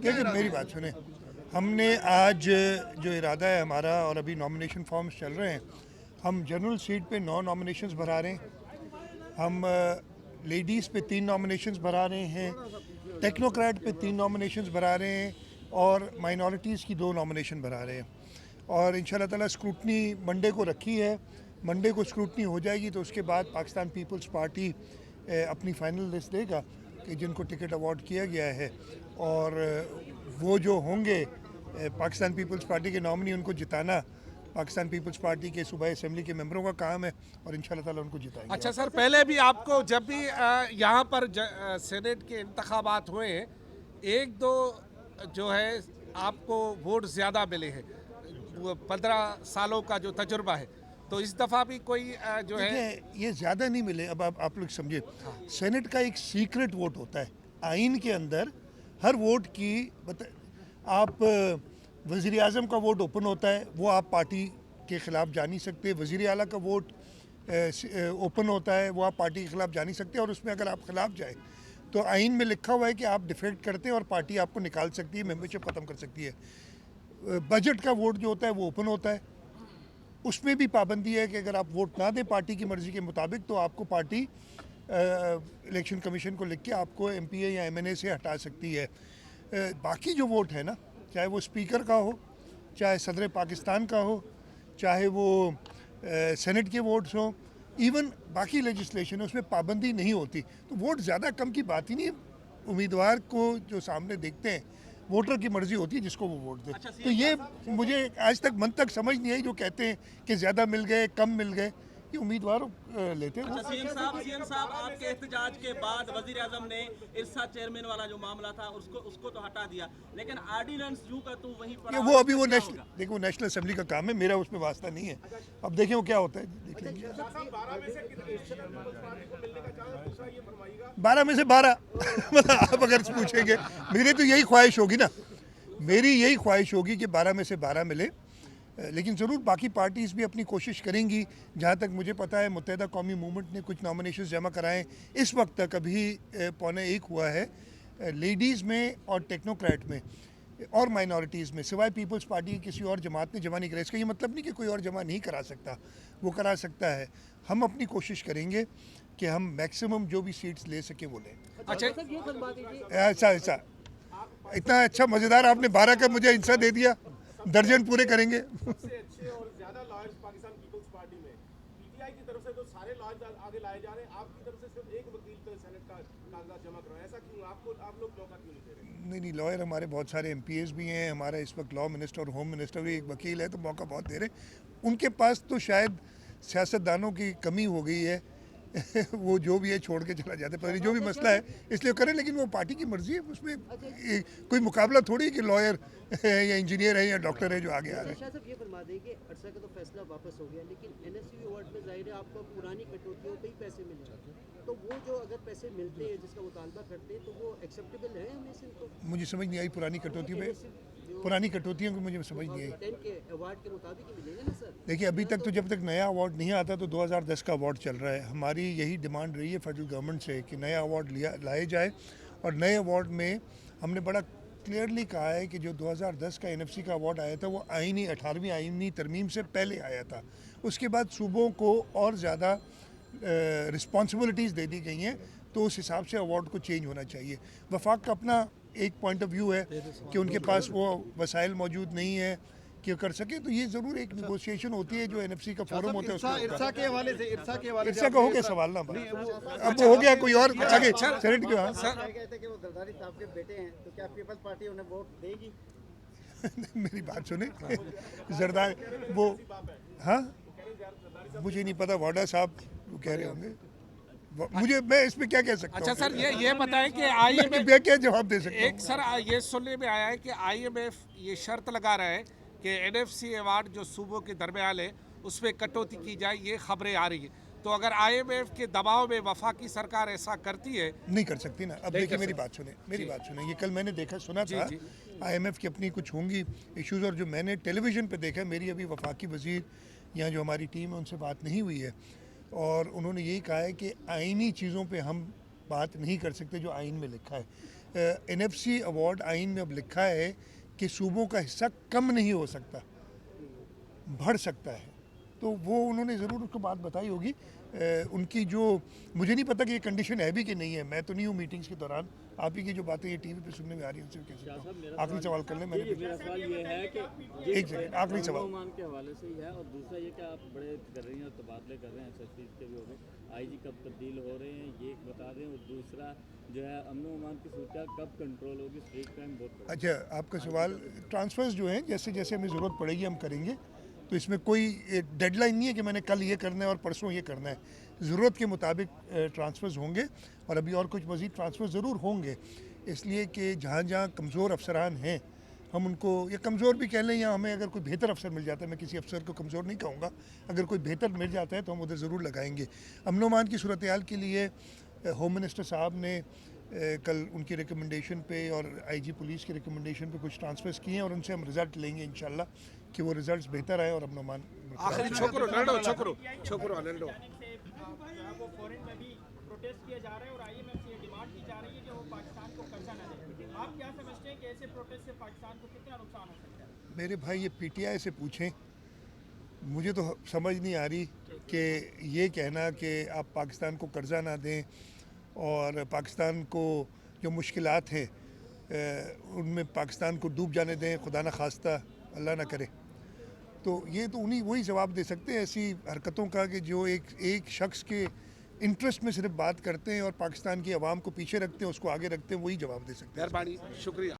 देखिए मेरी बात सुने, हमने आज जो इरादा है हमारा, और अभी नॉमिनेशन फॉर्म्स चल रहे हैं, हम जनरल सीट पे 9 नॉमिनेशंस भरा रहे हैं, हम लेडीज़ पे 3 नॉमिनेशंस भरा रहे हैं, टेक्नोक्रेट पे 3 नॉमिनेशंस भरा रहे हैं और माइनॉरिटीज़ की 2 नॉमिनेशन भरा रहे हैं। और इंशाल्लाह ताला स्क्रूटनी मंडे को रखी है, मंडे को स्क्रूटनी हो जाएगी तो उसके बाद पाकिस्तान पीपल्स पार्टी अपनी फ़ाइनल लिस्ट देगा कि जिनको टिकट अवार्ड किया गया है, और वो जो होंगे पाकिस्तान पीपल्स पार्टी के नॉमिनी, उनको जिताना पाकिस्तान पीपल्स पार्टी के सूबाई असेंबली के मेंबरों का काम है और इंशाल्लाह ताला उनको जिताएंगे। अच्छा सर, पहले भी आपको जब भी यहाँ पर सेनेट के इंतखाबात हुए, एक दो जो है आपको वोट ज़्यादा मिले हैं, 15 सालों का जो तजुर्बा है, तो इस दफ़ा भी कोई जो है ये ज़्यादा नहीं मिले। अब आप लोग समझे, सेनेट का एक सीक्रेट वोट होता है आइन के अंदर, हर वोट की आप वज़ीर आज़म का वोट ओपन होता है, वो आप पार्टी के ख़िलाफ़ जा नहीं सकते। वज़ीर आला का वोट ओपन होता है, वो आप पार्टी के ख़िलाफ़ जा नहीं सकते, और उसमें अगर आप ख़िलाफ़ जाए तो आइन में लिखा हुआ है कि आप डिफेक्ट करते हैं और पार्टी आपको निकाल सकती है, मेंबरशिप ख़त्म कर सकती है। बजट का वोट जो होता है वो ओपन होता है, उसमें भी पाबंदी है कि अगर आप वोट ना दें पार्टी की मर्ज़ी के मुताबिक तो आपको पार्टी इलेक्शन कमीशन को लिख के आपको MPA या MNA से हटा सकती है। बाकी जो वोट है ना, चाहे वो स्पीकर का हो, चाहे सदर पाकिस्तान का हो, चाहे वो सेनेट के वोट्स हों, इवन बाकी लेजिस्लेशन है, उसमें पाबंदी नहीं होती। तो वोट ज़्यादा कम की बात ही नहीं है। उम्मीदवार को जो सामने देखते हैं, वोटर की मर्जी होती है जिसको वो वोट दे। तो ये मुझे आज तक मन तक समझ नहीं आई जो कहते हैं कि ज़्यादा मिल गए, कम मिल गए, ये उम्मीदवार लेते हैं। अच्छा सीएम साहब आपके एहतजाज के बाद वजीर आजम ने इरसा चेयरमैन वाला जो मामला था उसको तो हटा दिया, लेकिन ऑर्डिनेंस यूं का तो वहीं पर वो अभी वो नेशनल, देखो नेशनल असेंबली का काम है, मेरा उसमें वास्ता नहीं है। अब देखें वो क्या होता है, देख लेंगे। 12 में से 12 मतलब आप अगर पूछेंगे, मेरी तो यही ख्वाहिश होगी ना, मेरी यही ख्वाहिश होगी कि 12 में से 12 मिले, लेकिन ज़रूर बाकी पार्टीज़ भी अपनी कोशिश करेंगी। जहाँ तक मुझे पता है मुत्तहिदा कौमी मूवमेंट ने कुछ नॉमिनेशन जमा कराएं, इस वक्त तक अभी 12:45 हुआ है, लेडीज़ में और टेक्नोक्रेट में और माइनॉरिटीज़ में, सिवाय पीपल्स पार्टी की किसी और जमात ने जमा नहीं करा। इसका ये मतलब नहीं कि कोई और जमा नहीं करा सकता, वो करा सकता है। हम अपनी कोशिश करेंगे कि हम मैक्सिमम जो भी सीट्स ले सके वो लें। अच्छा ऐसा इतना अच्छा मज़ेदार आपने 12 का मुझे हिस्सा दे दिया, दर्जन पूरे करेंगे। सबसे अच्छे और ज्यादा लॉयर्स पाकिस्तान पीपल्स पार्टी में PTI की तरफ से तो सारे लॉयर्स आगे लाए जा रहे हैं, आपकी तरफ से सिर्फ एक वकील तो सेनेट का कागजात जमा करवाए, ऐसा क्यों? आप लोग मौका क्यों नहीं दे रहे? नहीं, लॉयर हमारे बहुत सारे MPAs भी हैं, हमारा इस वक्त लॉ मिनिस्टर और होम मिनिस्टर भी एक वकील है, तो मौका बहुत दे रहे। उनके पास तो शायद सियासतदानों की कमी हो गई है वो जो भी है छोड़ के चला जाता है, पर जो भी मसला है इसलिए करें, लेकिन वो पार्टी की मर्जी है, उसमें कोई मुकाबला थोड़ी है कि लॉयर है या इंजीनियर है या डॉक्टर है जो आगे आ रहे हैं। शाह साहब ये फरमा दें कि अरसा का तो फैसला वापस हो गया, लेकिन NSC अवार्ड में जाहिर है आपको पुरानी कटौतियों पे ही पैसे मिले, तो वो जो अगर पैसे मिलते हैं जिसका मुतालबा करते हैं तो वो एक्सेप्टेबल है हमें सिंह? मुझे समझ नहीं आई पुरानी कटौती पे, पुरानी कटौतियों की मुझे समझ नहीं आई। 10 के अवार्ड के मुताबिक ही मिलेंगे ना सर? देखिए अभी तक तो जब तक नया अवार्ड नहीं आता तो 2010 का अवार्ड चल रहा है। हमारी यही डिमांड रही है फेडरल गवर्नमेंट से कि नया अवार्ड लाए जाए, और नए अवार्ड में हमने बड़ा क्लियरली कहा है कि जो 2010 का NFC का अवार्ड आया था वो 18वीं आईनी तरमीम से पहले आया था। उसके बाद सूबों को और ज़्यादा रिस्पॉन्सिबिलिटीज़ दे दी गई हैं, तो उस हिसाब से अवार्ड को चेंज होना चाहिए। वफाक का अपना एक पॉइंट ऑफ व्यू है कि उनके पास वो वसाइल मौजूद नहीं है कि कर सके, तो ये ज़रूर एक नेगोशिएशन होती है जो NFC का फोरम होता है उसमें। इरसा के हवाले से इरसा का हो गया सवाल ना, अब वो हो गया कोई और आगे सेनेट के। हाँ कहते कि वो जरदारी साहब के बेटे हैं, तो क्या पीपल्स पार्टी उन्हें वोट देगी? मेरी बात सुने, जरदार वो, हाँ मुझे नहीं पता, वाडा साहब कह रहे होंगे, मुझे, मैं इसमें क्या कह सकता हूँ। अच्छा सर, ये बताएं कि IMF, मैं क्या जवाब दे सकता हूँ। एक सर ये सुनने में आया है कि IMF ये शर्त लगा रहा है कि NFC अवार्ड जो सूबों के दरमियान है उसमें कटौती की जाए, ये खबरें आ रही है, तो अगर IMF के दबाव में वफाकी सरकार ऐसा करती है? नहीं कर सकती ना। अब देखिए मेरी बात सुने, ये कल मैंने देखा सुना था IMF की अपनी कुछ होंगी इश्यूज़, और जो मैंने टेलीविज़न पे देखा, मेरी अभी वफाकी वज़ीर या जो हमारी टीम है उनसे बात नहीं हुई है, और उन्होंने यही कहा है कि आइनी चीज़ों पे हम बात नहीं कर सकते जो आइन में लिखा है। NFC अवार्ड आइन में अब लिखा है कि सूबों का हिस्सा कम नहीं हो सकता, बढ़ सकता है। तो वो उन्होंने ज़रूर उसको बात बताई होगी। उनकी जो, मुझे नहीं पता कि ये कंडीशन है भी कि नहीं है, मैं तो नहीं हूँ मीटिंग्स के दौरान। आप ही की जो बातें ये टीवी पे सुनने में आ रही हैं उनसे कैसे। आखिरी सवाल कर लें। मैंने मेरा सवाल ये है कि एक सेकंड, आखिरी सवाल। मान के हवाले से ही है, और दूसरा ये कि आप बड़े कर रही हैं और तबादले कर रहे हैं, SSP के भी हो गए, IG कब तब्दील हो रहे हैं ये बता दें, और दूसरा जो है अमन अमान की सूरत कब कंट्रोल होगी, स्ट्रीट क्राइम बहुत। अच्छा, आपका सवाल, ट्रांसफ़र्स जो हैं जैसे जैसे हमें ज़रूरत पड़ेगी हम करेंगे, तो इसमें कोई डेडलाइन नहीं है कि मैंने कल ये करना है और परसों ये करना है। ज़रूरत के मुताबिक ट्रांसफ़र्स होंगे, और अभी और कुछ मज़ीद ट्रांसफ़र ज़रूर होंगे, इसलिए कि जहाँ जहाँ कमज़ोर अफसरान हैं हम उनको, या कमज़ोर भी कह लें, या हमें अगर कोई बेहतर अफसर मिल जाता है, मैं किसी अफसर को कमज़ोर नहीं कहूँगा, अगर कोई बेहतर मिल जाता है तो हम उधर ज़रूर लगाएंगे। अमन अमान की सूरत हाल के लिए होम मिनिस्टर साहब ने कल उनकी रिकमेंडेशन पे और IG पुलिस की रिकमेंडेशन पे कुछ ट्रांसफ़र्स किए हैं, और उनसे हम रिज़ल्ट लेंगे इंशाल्लाह कि वो रिज़ल्ट बेहतर आए और अमन अमान। आखिरी छोकरो नंडो छोकरो नंडो वो फॉरेन में भी प्रोटेस्ट किया जा रहा है और IMF से ये डिमांड की जा रही है कि वो पाकिस्तान को कर्जा न दे। आप क्या समझते हैं कि ऐसे प्रोटेस्ट से पाकिस्तान को कितना नुकसान हो सकता है? मेरे भाई ये PTI से पूछें, मुझे तो समझ नहीं आ रही कि ये कहना कि आप पाकिस्तान को कर्जा ना दें और पाकिस्तान को जो मुश्किलात हैं उनमें पाकिस्तान को डूब जाने दें, खुदा न खास्ता, अल्लाह ना करे। तो ये तो उन्हीं वही जवाब दे सकते हैं ऐसी हरकतों का कि जो एक शख्स के इंटरेस्ट में सिर्फ बात करते हैं और पाकिस्तान की आवाम को पीछे रखते हैं, उसको आगे रखते हैं, वही जवाब दे सकते हैं। मेहरबानी, शुक्रिया।